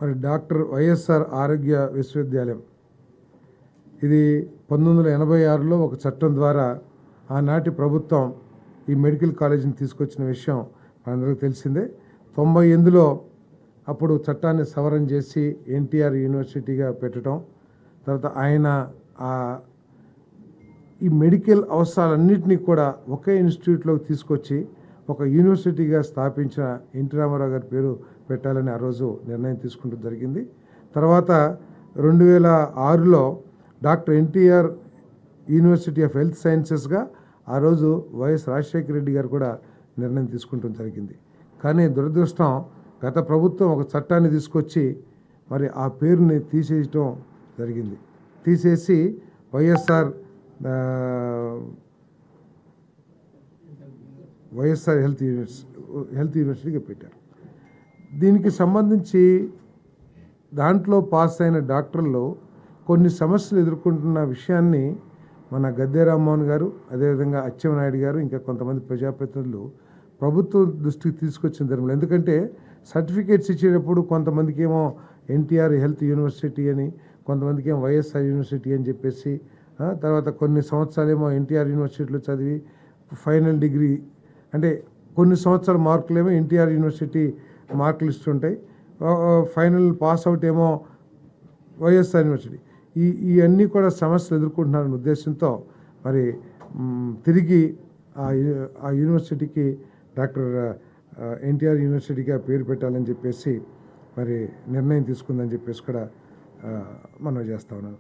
మరి doctor YSR ఆరోగ్య విశ్వవిద్యాలయం ఇది 1986లో ఒక చట్టం ద్వారా ఆనాటి ప్రభుత్వం ఈ మెడికల్ కాలేజీని తీసుకొచ్చిన విషయం మనందరికీ తెలిసిందే. 98లో అప్పుడు చట్టాన్ని సవరణ చేసి ఎన్టీఆర్ యూనివర్సిటీగా పెట్టడం, తర్వాత ఆయన ఈ మెడికల్ అవసరాలన్నింటినీ కూడా ఒకే ఇన్స్టిట్యూట్లోకి తీసుకొచ్చి ఒక యూనివర్సిటీగా స్థాపించిన ఎన్టీ రామారావు గారి పేరు పెట్టాలని ఆ రోజు నిర్ణయం తీసుకుంటూ జరిగింది. తర్వాత 2006లో doctor NTR university of health సైన్సెస్గా ఆ రోజు వైఎస్ రాజశేఖర రెడ్డి గారు కూడా నిర్ణయం తీసుకుంటూ జరిగింది. కానీ దురదృష్టం, గత ప్రభుత్వం ఒక చట్టాన్ని తీసుకొచ్చి మరి ఆ పేరుని తీసేయటం జరిగింది. తీసేసి వైఎస్ఆర్ హెల్త్ యూనివర్సిటీగా పెట్టారు. దీనికి సంబంధించి దాంట్లో పాస్ అయిన డాక్టర్లు కొన్ని సమస్యలు ఎదుర్కొంటున్న విషయాన్ని మన గద్దె రామ్మోహన్ గారు, అదేవిధంగా అచ్చెన్నాయుడు గారు, ఇంకా కొంతమంది ప్రజాప్రతినిధులు ప్రభుత్వం దృష్టికి తీసుకొచ్చిన ధర్మంలో. ఎందుకంటే సర్టిఫికేట్స్ ఇచ్చేటప్పుడు కొంతమందికి ఏమో ఎన్టీఆర్ హెల్త్ యూనివర్సిటీ అని, కొంతమందికి ఏమో వైఎస్ఆర్ యూనివర్సిటీ అని చెప్పేసి, తర్వాత కొన్ని సంవత్సరాలేమో ఎన్టీఆర్ యూనివర్సిటీలో చదివి ఫైనల్ డిగ్రీ అంటే కొన్ని సంవత్సరాల మార్కులేమో ఎన్టీఆర్ యూనివర్సిటీ మార్కులు ఇస్తుంటాయి, ఫైనల్ పాస్ అవుట్ ఏమో వైఎస్ఆర్ యూనివర్సిటీ. ఇవన్నీ కూడా సమస్యలు ఎదుర్కొంటున్నారనే ఉద్దేశంతో మరి తిరిగి ఆ యూనివర్సిటీకి డాక్టర్ ఎన్టీఆర్ యూనివర్సిటీగా పేరు పెట్టాలని చెప్పేసి మరి నిర్ణయం తీసుకుందని చెప్పేసి కూడా మనం చేస్తా ఉన్నాను.